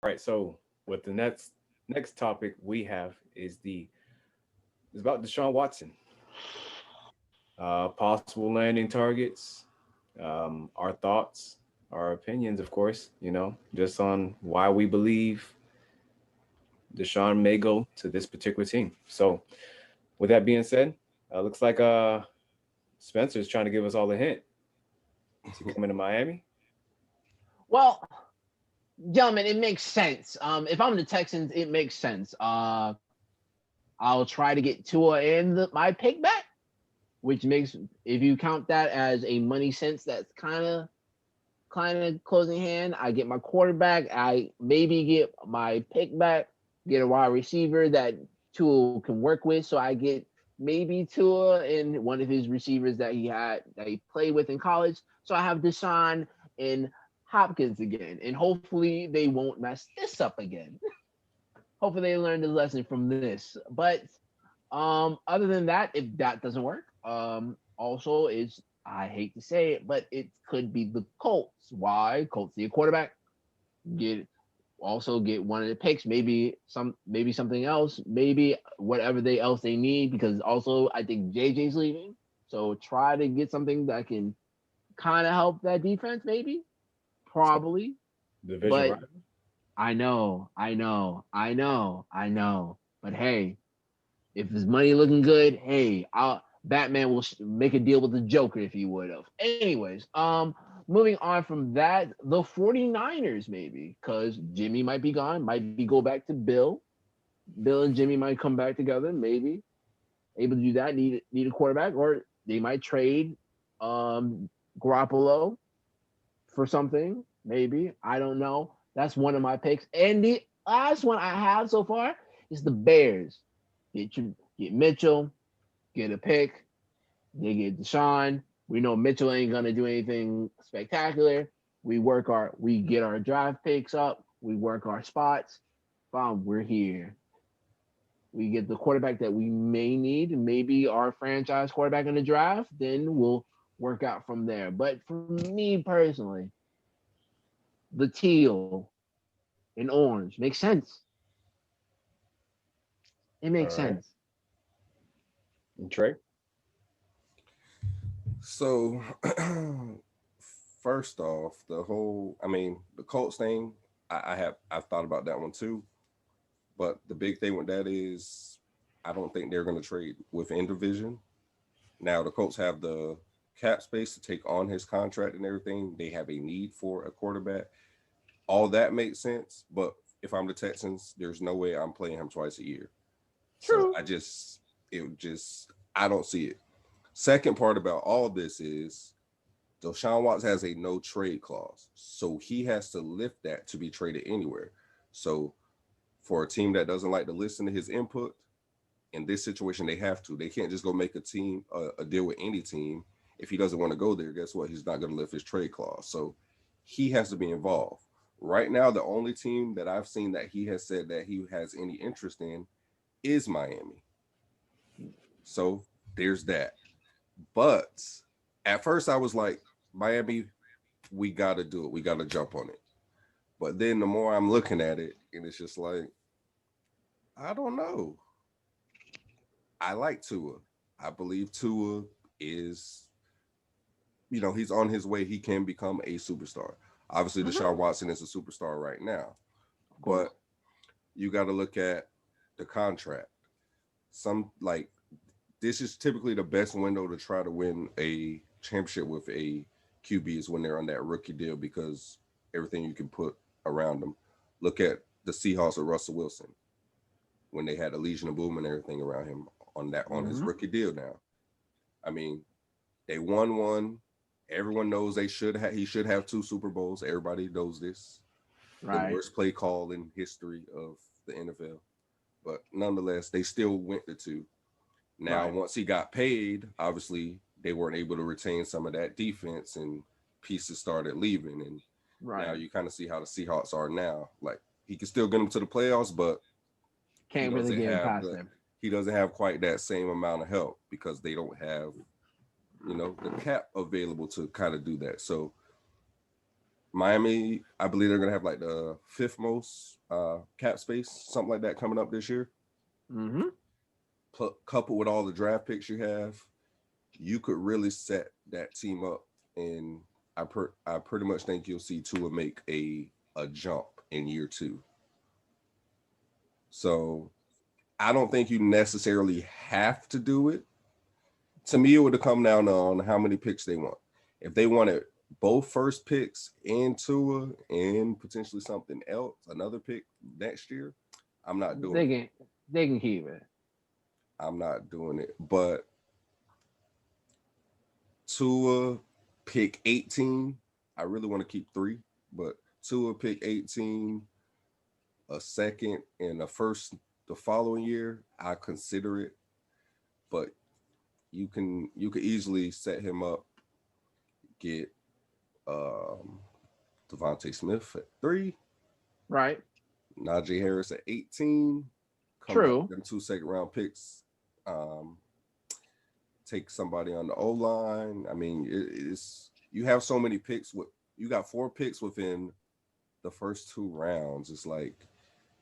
right. So with the next topic we have is about Deshaun Watson. Possible landing targets, our thoughts, our opinions, of course. Just on why we believe Deshaun may go to this particular team. So, with that being said, looks like Spencer's trying to give us all a hint. Is he coming to Miami? Well, gentlemen, it makes sense. If I'm the Texans, it makes sense. I'll try to get Tua and my pick back, which makes, if you count that as a money sense, that's kind of closing hand. I get my quarterback. I maybe get my pick back, get a wide receiver that Tua can work with. So I get maybe Tua and one of his receivers that he played with in college. So I have Deshaun and Hopkins again, and hopefully they won't mess this up again. Hopefully they learned a lesson from this. But other than that, if that doesn't work, also is, I hate to say it, but it could be the Colts. Why? Colts need a quarterback. Get get one of the picks, maybe something else, maybe whatever they need, because also I think JJ's leaving. So try to get something that can kind of help that defense, maybe, So, probably. division But rival. I know. But hey, if his money looking good, hey, Batman will make a deal with the Joker if he would have. Anyways, moving on from that, the 49ers maybe, because Jimmy might be gone, might be go back to Bill. Bill and Jimmy might come back together, maybe. Able to do that, need a quarterback, or they might trade Garoppolo for something, maybe. I don't know. That's one of my picks. And the last one I have so far is the Bears. Get Mitchell, get a pick. They get Deshaun. We know Mitchell ain't gonna do anything spectacular. We get our draft picks up. We work our spots. Boom, we're here. We get the quarterback that we may need, maybe our franchise quarterback in the draft. Then we'll work out from there. But for me personally, the teal and orange makes sense. It All makes right. sense. And Trey? So, first off, the Colts thing, I've thought about that one too. But the big thing with that is, I don't think they're going to trade within division. Now, the Colts have the cap space to take on his contract and everything. They have a need for a quarterback. All that makes sense. But if I'm the Texans, there's no way I'm playing him twice a year. So True. I don't see it. Second part about all this is Deshaun Watts has a no trade clause. So he has to lift that to be traded anywhere. So for a team that doesn't like to listen to his input, in this situation, they have to. They can't just go make a deal with any team. If he doesn't want to go there, guess what? He's not going to lift his trade clause. So he has to be involved. Right now, the only team that I've seen that he has said that he has any interest in is Miami. So there's that. But at first, I was like, Miami, we got to do it. We got to jump on it. But then the more I'm looking at it, and it's just like, I don't know. I like Tua. I believe Tua is, he's on his way. He can become a superstar. Obviously, Mm-hmm. Deshaun Watson is a superstar right now. Of course. But you got to look at the contract. This is typically the best window to try to win a championship with a QB is when they're on that rookie deal because everything you can put around them. Look at the Seahawks with Russell Wilson when they had a Legion of Boom and everything around him on his Mm-hmm. rookie deal now. I mean, they won one. Everyone knows he should have two Super Bowls. Everybody knows this. The Right. worst play call in history of the NFL. But nonetheless, they still went to two. Now, Right. once he got paid, obviously they weren't able to retain some of that defense and pieces started leaving. And now Right. you kind of see how the Seahawks are now. Like he can still get them to the playoffs, but he Can't really doesn't get it have past the them. he doesn't have quite that same amount of help because they don't have the cap available to kind of do that. So Miami, I believe they're gonna have like the 5th most cap space, something like that, coming up this year. Mm-hmm. Coupled with all the draft picks you have, you could really set that team up, and I pretty much think you'll see Tua make a jump in year 2. So I don't think you necessarily have to do it. To me, it would have come down on how many picks they want. If they wanted both first picks and Tua and potentially something else, another pick next year, I'm not doing it. They can keep it. I'm not doing it. But Tua pick 18, I really want to keep 3, but Tua pick 18, a second and a first the following year, I consider it. But you could easily set him up, get Devontae Smith at 3, Right. Najee Harris at 18, come True. back with them 2 second-round picks, take somebody on the O-line. I mean, it's you have so many picks. You got 4 picks within the first 2 rounds. It's like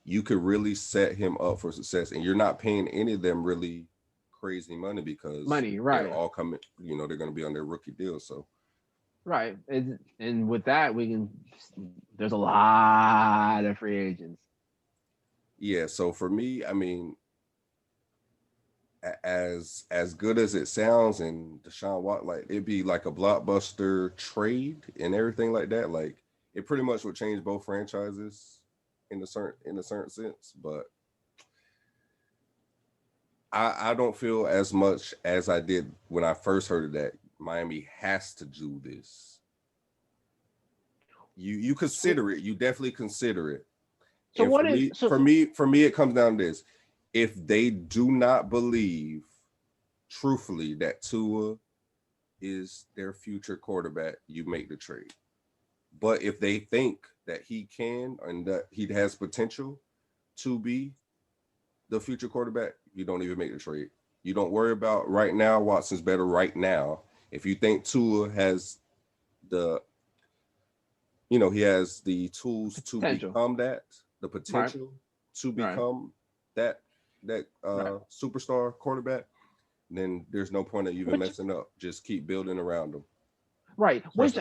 you could really set him up for success, and you're not paying any of them really crazy money because right? They're all coming. They're going to be on their rookie deal. So right, and with that there's a lot of free agents. Yeah. So for me, I mean, as good as it sounds, and Deshaun Watson, like it'd be like a blockbuster trade and everything like that. Like it pretty much would change both franchises in a certain sense, but I don't feel as much as I did when I first heard of that. Miami has to do this. You consider it. You definitely consider it. So and what for me, it comes down to this: if they do not believe, truthfully, that Tua is their future quarterback, you make the trade. But if they think that he can and that he has potential to be the future quarterback, you don't even make the trade. You don't worry about right now. Watson's better right now. If you think Tua has he has the tools to become that, the potential to become that superstar quarterback, then there's no point of even messing up. Just keep building around them. Right. Let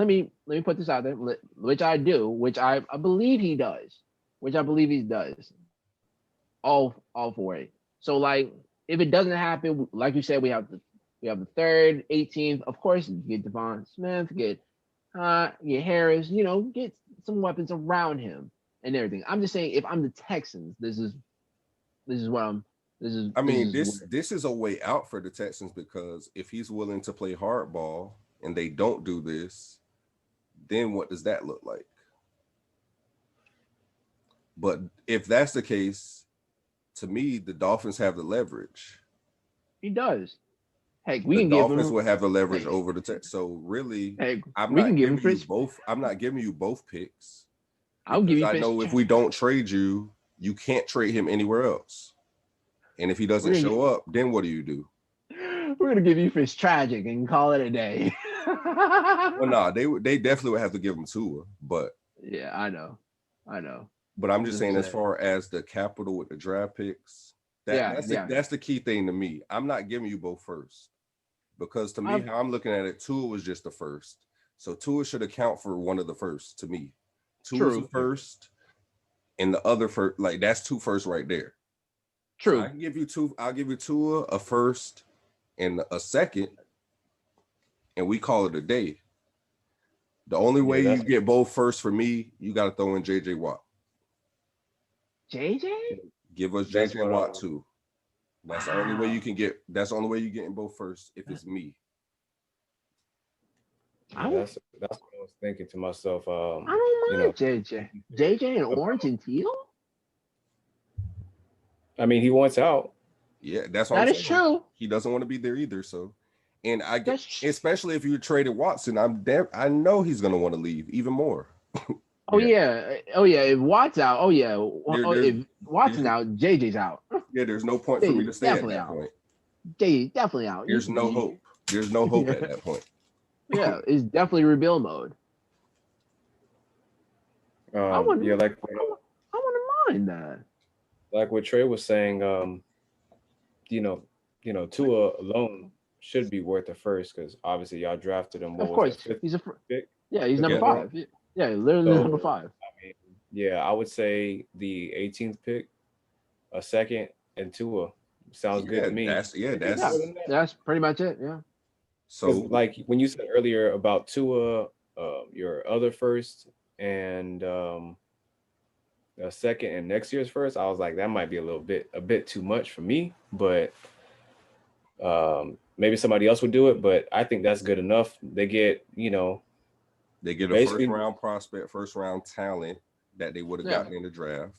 me put this out there, which I do, which I believe he does, all for it. So like if it doesn't happen, like you said, we have the 3rd, 18th. Of course, get Devon Smith, get Harris. Get some weapons around him and everything. I'm just saying, if I'm the Texans, this is what I'm. This is a way out for the Texans, because if he's willing to play hardball and they don't do this, then what does that look like? But if that's the case, to me, the Dolphins have the leverage. He does. Heck, the Dolphins will have the leverage over the Texans. So really, I'm not giving you both. I'm not giving you both picks. I'll give you. I know if we don't trade you, you can't trade him anywhere else. And if he doesn't show up, then what do? We're gonna give you Fitztragic and call it a day. Well, no, they definitely would have to give him Tua, but yeah, I know. But I'm just saying, as far as the capital with the draft picks, that's the key thing to me. I'm not giving you both first, because to me, how I'm looking at it, Tua was just the first, so Tua should account for one of the first to me. Tua's the first, and the other first, like that's 2 firsts right there. True. So I can give you 2. I'll give you Tua, a first and a second, and we call it a day. The only way you get both first for me, you got to throw in JJ Watt. JJ? Give us JJ Watt too. That's the only way you can get. That's the only way you get in both first. If it's me. That's what I was thinking to myself. I don't mind JJ and orange and teal. I mean, he wants out. Yeah, that's what that is true. He doesn't want to be there either. So, and I guess, especially if you traded Watson, I know he's gonna want to leave even more. If Watt's out, if Watson's out, JJ's out. Yeah, there's no point for me to stay at that point. JJ's definitely out. There's no hope. There's no hope at that point. Yeah, it's definitely rebuild mode. I wouldn't. Yeah, like I wouldn't mind that. what Trey was saying. You know, Tua alone should be worth the first because obviously y'all drafted him. What Of was that, course, fifth he's a. pick? Yeah, he's Fifth number Yeah. overall? 5. Yeah, literally So number 5. I mean, yeah, I would say the 18th pick, a second, and Tua sounds good Yeah, to me. that's yeah, Maybe Yeah, more that's than that. that's pretty much it. Yeah. Because so like when you said earlier about Tua, your other first and a second and next year's first, I was like that might be a bit too much for me, but maybe somebody else would do it. But I think that's good enough. They get they get a first basically. round prospect, first round talent that they would have Yeah. gotten in the draft,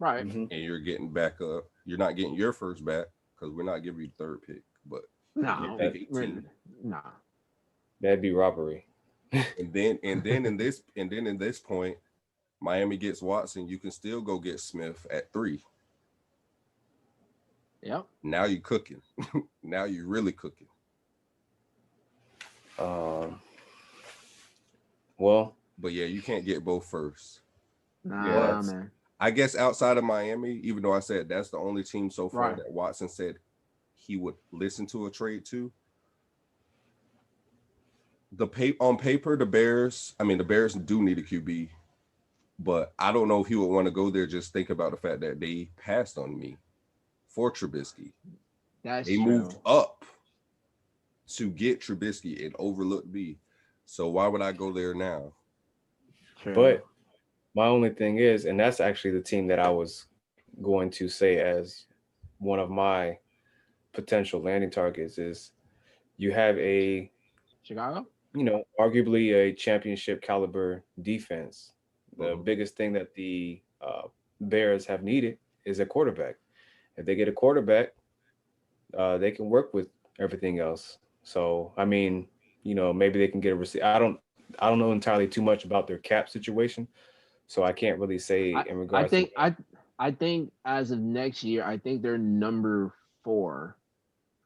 Right. Mhm. and you're getting back up. You're not getting your first back because we're not giving you the third pick, but you get No. pick 18. Nah. That'd be robbery. And then in this point, Miami gets Watson. You can still go get Smith at 3. Yep. Now you cooking. Now you really cooking. Um, well, But yeah, you can't get both first. Nah, But man. I guess outside of Miami, even though I said that's the only team so far Right. that Watson said he would listen to a trade to. On paper, the Bears do need a QB, but I don't know if he would want to go there. Just think about the fact that they passed on me for Trubisky. That's They true. moved up to get Trubisky and overlooked me. So why would I go there now? True. but my only thing is, and that's actually the team that I was going to say as one of my potential landing targets is you have a, Chicago. arguably a championship caliber defense. The Mhm. biggest thing that the Bears have needed is a quarterback. If they get a quarterback, they can work with everything else. So, I mean, maybe they can get a receiver. I don't know entirely too much about their cap situation, so I can't really say in I regards to think I think as of next year, I think they're number 4.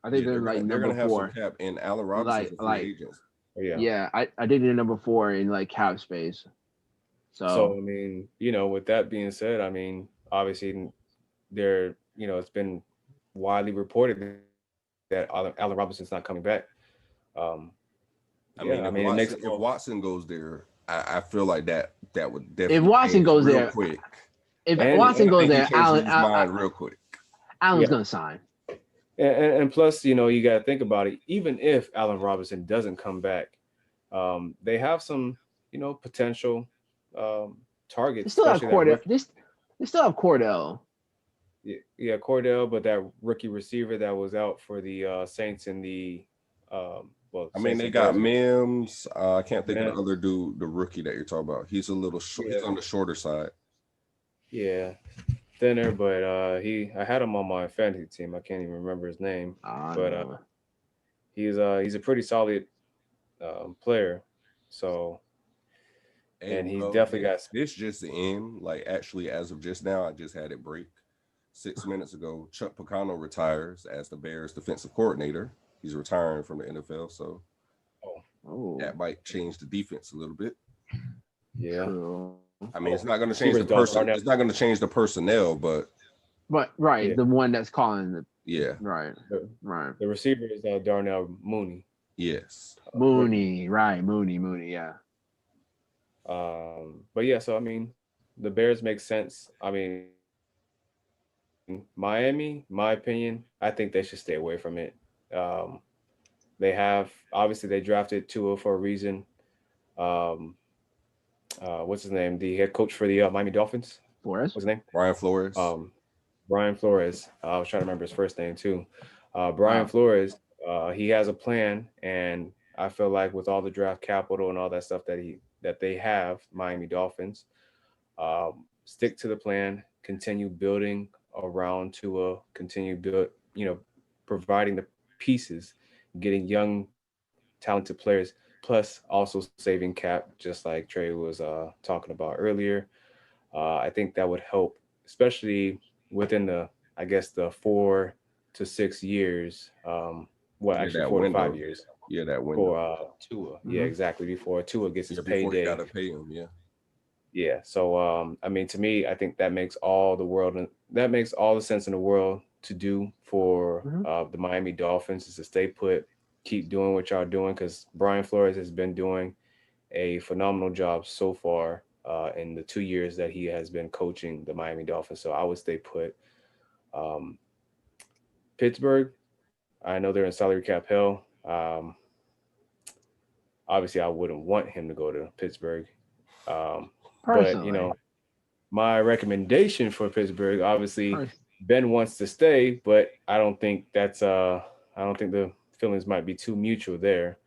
I think Yeah, they're like they're number gonna have some 4. cap, and Allen Robinson's Like a free agent. yeah. yeah, I think they're number 4 in like cap space. So, So I mean, with that being said, I mean, obviously there, it's been widely reported that Allen Robinson's not coming back. Um, I yeah, mean, I mean, it makes it If Watson goes there, I feel like that would if definitely Watson change goes real there, quick. if And Watson I goes think he there, changes his mind real quick. Allen's Yeah. gonna sign. and plus, you got to think about it. Even if Allen Robinson doesn't come back, they have some, potential They targets, still have especially that Cordell. rookie. They still have Cordell. Yeah, Cordell, but that rookie receiver that was out for the Saints in the I mean, Saints they and got Bears. Mims. I can't think of Man, the other dude, the rookie that you're talking about. He's a little short. yeah, He's on the shorter side. yeah, thinner, but I had him on my fantasy team. I can't even remember his name, but No. he's a pretty solid player. So, Hey, and he's well, definitely got. this just the end. Like, actually, as of just now, I just had it break 6 minutes ago. Chuck Picano retires as the Bears defensive coordinator. He's retiring from the NFL, so Oh, that might change the defense a little bit. Yeah. true. I mean, it's not going to change Receivers the person. Darnell. It's not going to change the personnel, but But right, Yeah. the one that's calling the yeah, right. The receiver is Darnell Mooney. yes. Mooney, right? Mooney, yeah. But yeah, so I mean, the Bears make sense. I mean, Miami, my opinion, I think they should stay away from it. Um, they have obviously they drafted Tua for a reason. Um, what's his name? The head coach for the Miami Dolphins. Flores. What's his name? Brian Flores. Brian Flores. I was trying to remember his first name too. Brian Flores. He has a plan, and I feel like with all the draft capital and all that stuff that they have, Miami Dolphins, stick to the plan. Continue building around Tua. Continue providing the pieces, getting young, talented players, plus also saving cap, just like Trey was talking about earlier. I think that would help, especially within I guess the 4 to 6 years. Yeah, Actually that 4 to window. 5 years. Yeah, that window. for Tua. Yeah, exactly. Before Tua gets his Before you payday. gotta pay him. Yeah. Yeah. So I mean, to me, I think that makes all the world and that makes all the sense in the world to do for Mhm. the Miami Dolphins is to stay put, keep doing what y'all doing because Brian Flores has been doing a phenomenal job so far in the 2 years that he has been coaching the Miami Dolphins. So I would stay put. Um, Pittsburgh, I know they're in salary cap hell. Obviously, I wouldn't want him to go to Pittsburgh. But you Personally, know, my recommendation for Pittsburgh, obviously, Pers- Ben wants to stay, but I don't think the feelings might be too mutual there.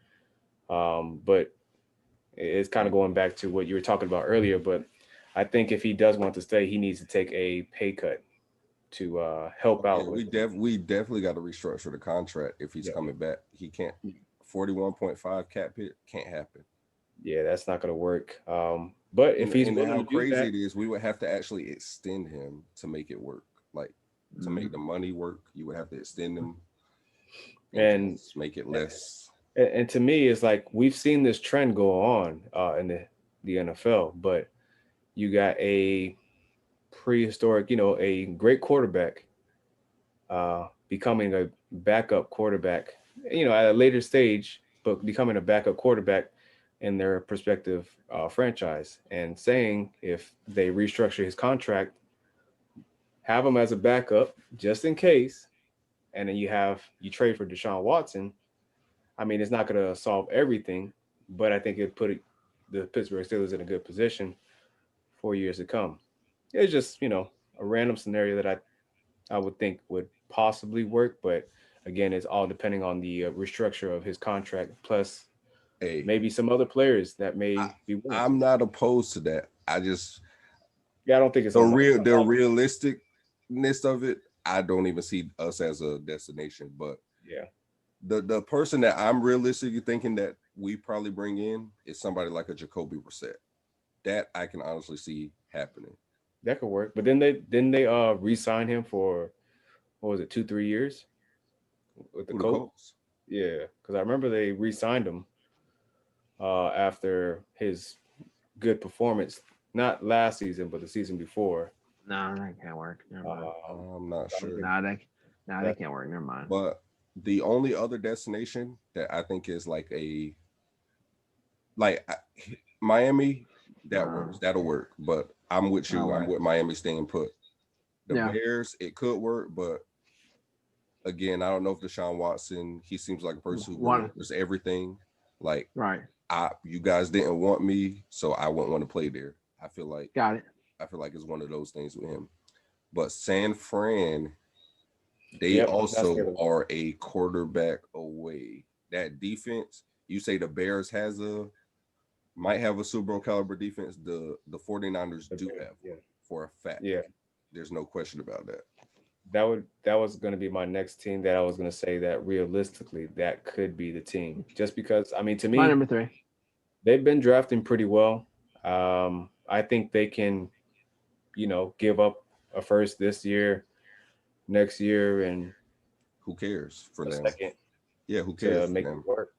But it's kind of going back to what you were talking about earlier. But I think if he does want to stay, he needs to take a pay cut to help Yeah, out with. we definitely got to restructure the contract if he's Yeah, coming back. He can't 41.5 cap hit can't happen. yeah, that's not going to work. But if he's And willing how to do crazy that, it is, we would have to actually extend him to make it work. Like to make the money work, you would have to extend him and and just make it less. and to me, it's like we've seen this trend go on in the NFL, but you got a prehistoric, a great quarterback becoming a backup quarterback, at a later stage, but becoming a backup quarterback in their prospective franchise and saying if they restructure his contract, have him as a backup just in case, and then you trade for Deshaun Watson. I mean, it's not going to solve everything, but I think it put the Pittsburgh Steelers in a good position for years to come. It's just a random scenario that I would think would possibly work, but again, it's all depending on the restructure of his contract, plus Hey, maybe some other players that I, may be willing to. I'm not opposed to that. I just Yeah, I don't think it's on my. the realisticness of it. I don't even see us as a destination, but Yeah, the person that I'm realistically thinking that we probably bring in is somebody like a Jacoby Brissett. That I can honestly see happening. that could work. But then they re-sign him for what was it, 2-3 years with the Who the Colts? Colts? Yeah, because I remember they re-signed him after his good performance, not last season, but the season before. no, that can't work. Never mind. I'm not I don't sure. think Nah, that that can't work. Never mind. But the only other destination that I think is like Miami, that works. That'll work. But I'm with you. I'm Alright. with Miami staying put. The Yeah. Bears, it could work, but again, I don't know if Deshaun Watson, he seems like a person who One. remembers everything. Like Right. you guys didn't want me, so I wouldn't want to play there. Got it. I feel like it's one of those things with him. But San Fran, they Yep, that's also the are a quarterback away. That defense, you say the Bears might have a Super Bowl caliber defense. The 49ers do Bears, have yeah, one for a fact. yeah. There's no question about that. That was going to be my next team that I was going to say that realistically that could be the team. Just because I mean to My me number 3. they've been drafting pretty well. I think they can, give up a first this year, next year, and Who cares for a them? second Yeah, who to cares for make it them? work.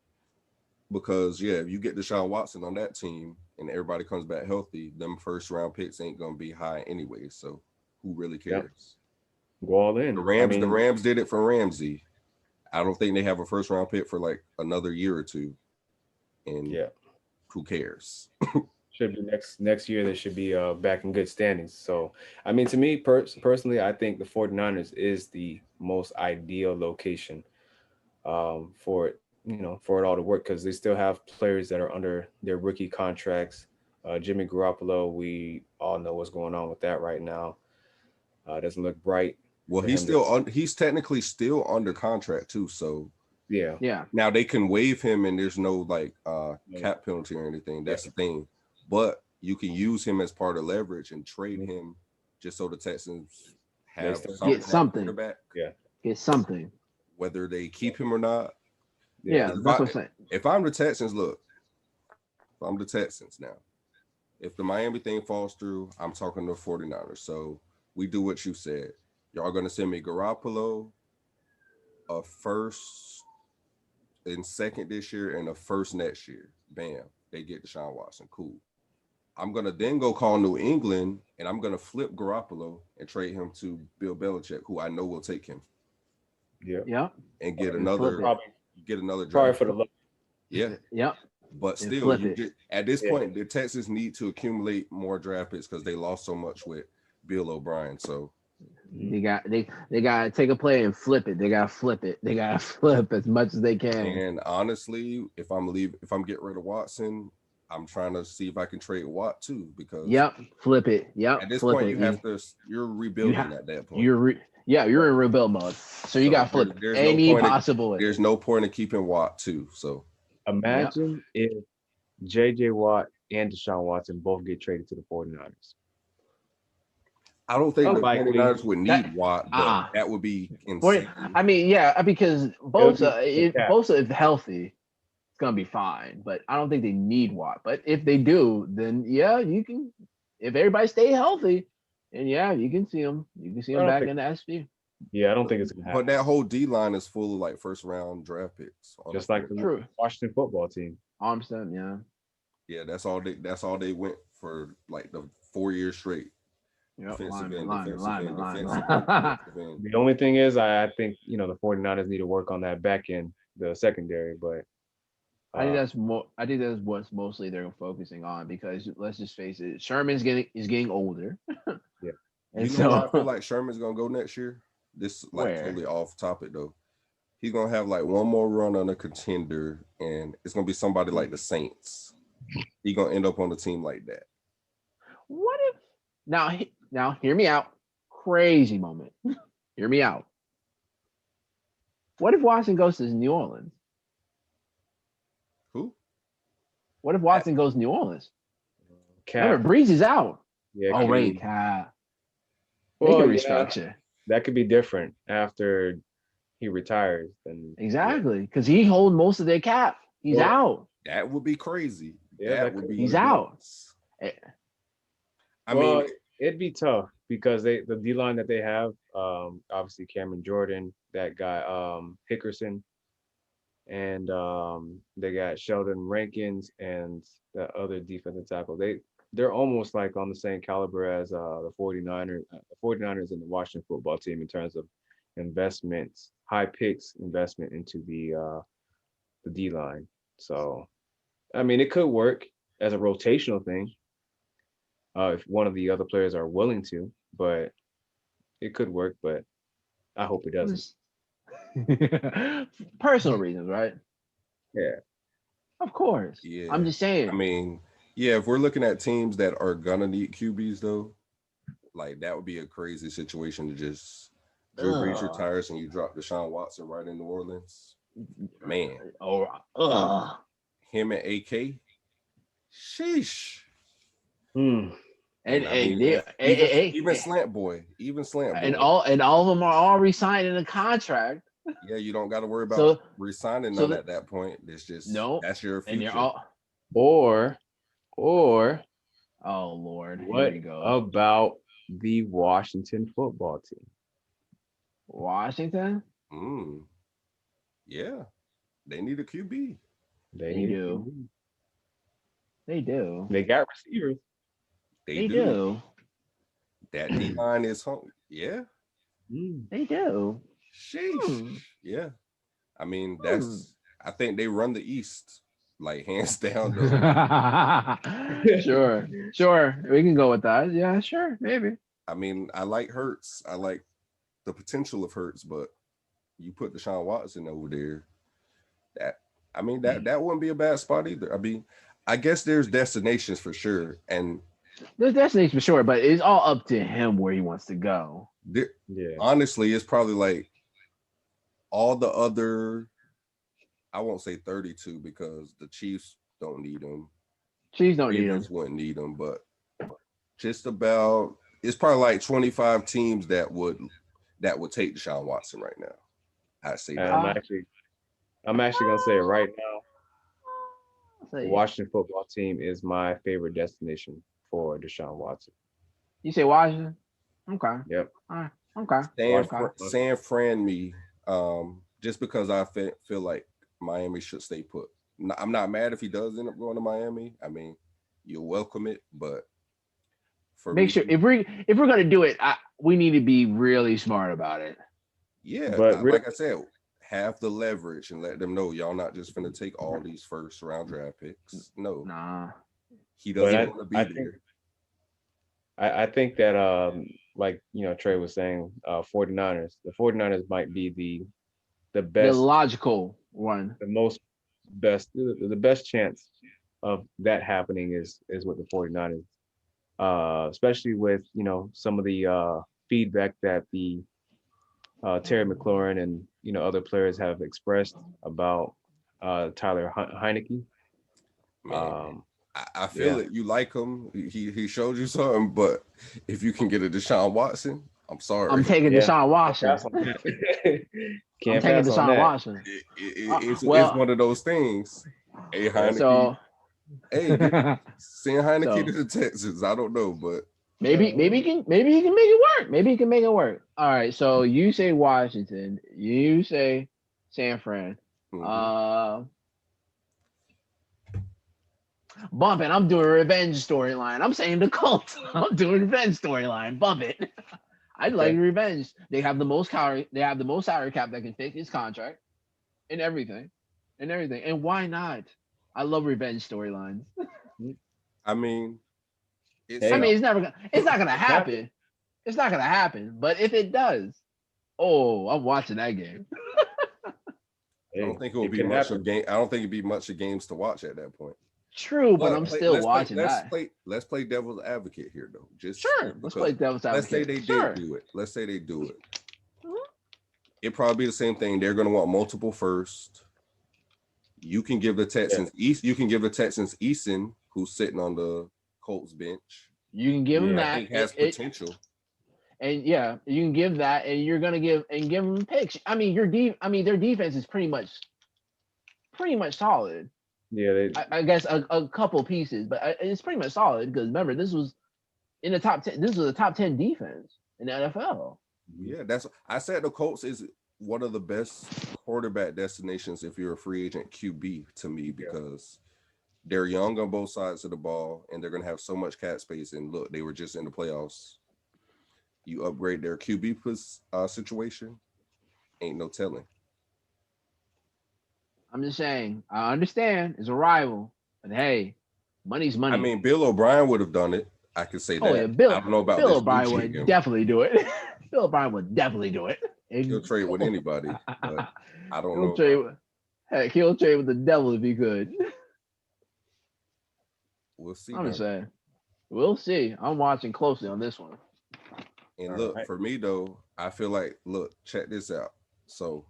Because yeah, if you get Deshaun Watson on that team and everybody comes back healthy, them first round picks ain't gonna be high anyway. So who really Yep, cares? go all in. I The mean, Rams did it for Ramsey. I don't think they have a first round pick for like another year or two. And yeah, who cares? should be next year. They should be back in good standings. So, I mean, to me personally, I think the 49ers is the most ideal location for it, for it all to work because they still have players that are under their rookie contracts. Jimmy Garoppolo, we all know what's going on with that right now. Doesn't look bright Well, for him to. he's technically still under contract too. So Yeah, Yeah. now they can waive him and there's no like yeah, cap penalty or anything. yeah. That's the thing. But you can use him as part of leverage and trade him just so the Texans They have still some Get something. quarterback, yeah, Get something. whether they keep him or not. yeah, Yeah, that's what I'm saying. If I'm the Texans, look, if I'm the Texans now, if the Miami thing falls through, I'm talking to 49ers. So we do what you said. Y'all gonna send me Garoppolo, a first, in second this year and a first next year. Bam, they get Deshaun Watson. Cool. I'm gonna then go call New England and I'm gonna flip Garoppolo and trade him to Bill Belichick, who I know will take him. Yeah. Yep. And get And another Probably draft. for the low. Yeah. Yep. But And still, flip you it. get at this point, the Texans need to accumulate more draft picks because they lost so much with Bill O'Brien. So They got to take a play and flip it. They got to flip it. They got to flip as much as they can. and honestly, if I'm getting rid of Watson, I'm trying to see if I can trade Watt too because Flip it. Yep, at this flip point it. you're rebuilding at that point. You're in rebuild mode. So you got to flip there's any no point possible way. There's no point in keeping Watt too. So imagine if JJ Watt and Deshaun Watson both get traded to the 49ers. I don't think the Likely. 49ers would need Watt, but that would be insane. I mean, yeah, because Bosa, if healthy, it's gonna be fine. But I don't think they need Watt. But if they do, then yeah, you can. If everybody stay healthy, and yeah, you can see them. You can see them back in the SP. Yeah, I don't think it's gonna happen. But that whole D line is full of like first round draft picks. Just like the Washington football team. Armstead, yeah. Yeah, that's all they went for like the 4 years straight. Yep, Defensive end. The only thing is, I think the 49ers need to work on that back end, the secondary. But I think that's more. I think that's what's mostly they're focusing on because let's just face it, Sherman's getting older. Yeah, and you know where I feel like Sherman's gonna go next year. This totally off topic though. He's gonna have like one more run on a contender, and it's gonna be somebody like the Saints. He's gonna end up on the team like that. What if now hear me out? Crazy moment. Hear me out. What if Watson goes to New Orleans? Who? What if Watson goes to New Orleans? Cap. Remember, Breeze is out. Yeah. Oh wait, Cap. Well, They can restructure. That could be different after he retires. Then exactly, because he holds most of their cap. He's out. That would be crazy. Yeah, that would be. He's out. I mean, it'd be tough because the D line that they have, obviously Cameron Jordan, that guy Hickerson, and they got Sheldon Rankins and the other defensive tackle. They're almost like on the same caliber as the 49ers and the Washington football team in terms of investments, high picks investment into the D line. So, I mean, it could work as a rotational thing if one of the other players are willing to, but it could work. But I hope it doesn't. Personal reasons, right? Yeah, of course. Yeah, I'm just saying. I mean, yeah, if we're looking at teams that are gonna need QBs though, like that would be a crazy situation to just Drew Brees retires and you drop Deshaun Watson right in New Orleans. Man. Him and AK. Sheesh. Even Slant Boy. And all of them are all re-signed in a contract. Yeah, you don't got to worry about re-signing none at that point. It's just that's your future. And you're all, or oh Lord, what here we go. about the Washington football team? Washington? Yeah. They need a QB. They do. They do. They got receivers. They do. That D line is home. Yeah. They do. Sheesh. Yeah. I mean, I think they run the East, like hands down. Sure. We can go with that. Yeah, sure. Maybe. I mean, I like Hurts. I like the potential of Hurts, but you put Deshaun Watson over there. That wouldn't be a bad spot either. I mean, I guess there's destinations for sure. And there's destinations for sure, but it's all up to him where he wants to go. Honestly, it's probably like all the other, I won't say 32 because the Chiefs don't need him. Chiefs don't need him. Wouldn't need him, but just about, it's probably like 25 teams that would take Deshaun Watson right now. I say that. I'm actually gonna say it right now. The Washington football team is my favorite destination for Deshaun Watson. You say Washington? Okay. Yep. All right. Okay. San Fran me, just because I feel like Miami should stay put. I'm not mad if he does end up going to Miami. I mean, you'll welcome it, but for Make me, sure if we're gonna do it, we need to be really smart about it. yeah, But like I said, have the leverage and let them know y'all not just gonna take all these first round draft picks. No, Nah. he but doesn't want to be I there. think I think that like Trey was saying, 49ers, the 49ers might be the The best, logical one. the most best, the best chance of that happening is with the 49ers. Especially with some of the feedback that the Terry McLaurin and other players have expressed about Tyler Heineke. Man, I feel Yeah. it. You like him. He showed you something, but if you can get a Deshaun Watson, I'm sorry. I'm taking Yeah. Deshaun Watson. Pass on that. I'm Can't taking pass on Deshaun that. Watson. It's Well, one of those things. Hey, Heineke. so Hey, send Heineke So- to the Texans. I don't know, but maybe he can make it work. Maybe he can make it work. All right. So you say Washington. You say San Fran. mhm. Bumping. I'm doing a revenge storyline. I'm saying the Colts. I'm doing revenge storyline. Bump it. I'd like Okay. revenge. They have the most salary. They have the most salary cap that can fit his contract, and everything, And why not? I love revenge storylines. I mean, it Hey. I mean, sounds. it's not gonna It's happening. happen. It's not gonna happen. But if it does, oh, I'm watching that game. I Hey, don't think it will it be can much happen. of game. I don't think it'd be much of games to watch at that point. True, but I'm still watching that. Let's play devil's advocate here, though. Just Sure, let's play devil's let's say advocate. they Sure. did do it. Let's say they do it. Mhm. It probably be the same thing. They're going to want multiple first. You can give the Texans East. You can give the Texans Eason, who's sitting on the Colts bench. You can give him Yeah. I that. think has potential. And yeah, you can give that, and you're gonna give them picks. I mean, their defense is pretty much solid. Yeah. I guess a couple pieces, but it's pretty much solid because remember this was in the top 10. This was a top 10 defense in the NFL. Yeah, I said the Colts is one of the best quarterback destinations if you're a free agent QB to me because they're young on both sides of the ball and they're going to have so much cap space. And look, they were just in the playoffs. You upgrade their QB situation, ain't no telling. I'm just saying. I understand it's a rival, but hey, money's money. I mean, Bill O'Brien would have done it. I could say that. Oh yeah, Bill. I don't know about Bill this O'Brien new would GM. definitely do it. Bill O'Brien would definitely do it. He'll trade with anybody, but I don't know. Heck, he'll trade with the devil if he could. We'll see. I'm just saying. We'll see. I'm watching closely on this one. And All look, right. for me though, I feel like, check this out. So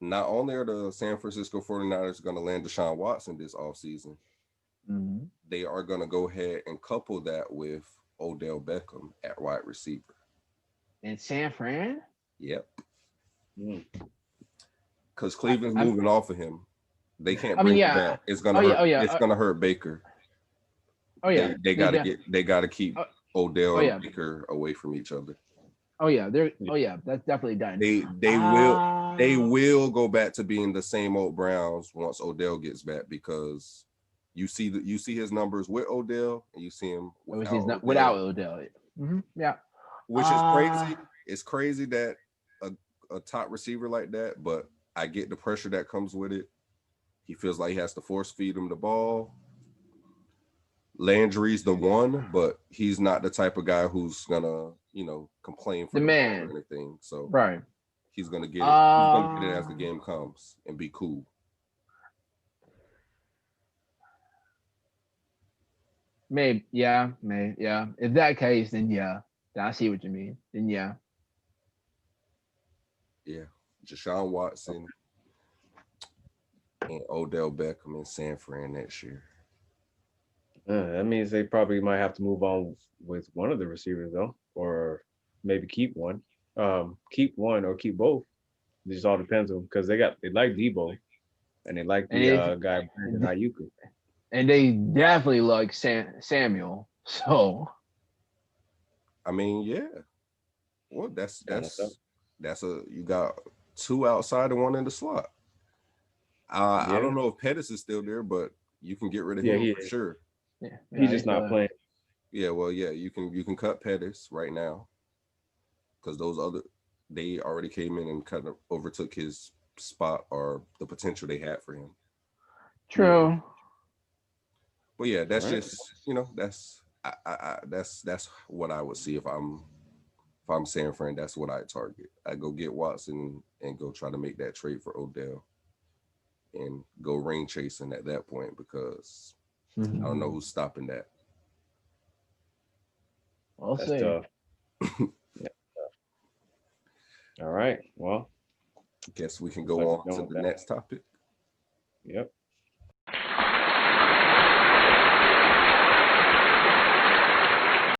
not only are the San Francisco 49ers going to land Deshaun Watson this offseason, they are going to go ahead and couple that with Odell Beckham at wide receiver. In San Fran? Yep. Mm. Because Cleveland's moving off of him. They can't bring him back. It's gonna hurt. It's gonna hurt Baker. Oh yeah. They gotta keep Odell and Baker away from each other. Oh yeah, that's definitely done. They will go back to being the same old Browns once Odell gets back because you see his numbers with Odell and you see him without Odell. Mm-hmm. Yeah, which is crazy. It's crazy that a top receiver like that, but I get the pressure that comes with it. He feels like he has to force feed him the ball. Landry's the one, but he's not the type of guy who's gonna, complain for the ball or anything. So right, he's gonna get it. He's gonna get it as the game comes and be cool. Maybe, yeah. If that case, then yeah, I see what you mean. Then yeah. Yeah, Deshaun Watson and Odell Beckham in San Fran next year. That means they probably might have to move on with one of the receivers though, or maybe keep one. Keep one or keep both. It just all depends on because they like Debo, and they like the guy Brandon Ayuk. And they definitely like Samuel. So, I mean, yeah. Well, that's you got two outside and one in the slot. I don't know if Pettis is still there, but you can get rid of him for sure. Yeah, He's just not playing. Yeah, well, yeah, you can cut Pettis right now because they already came in and kind of overtook his spot or the potential they had for him. True. But yeah, that's just that's what I would see if I'm San Fran. That's what I target. I go get Watson and go try to make that trade for Odell and go ring chasing at that point because I don't know who's stopping that. We'll That's see. tough. Yeah. All right. Well, guess we can go on to the next topic. Yep.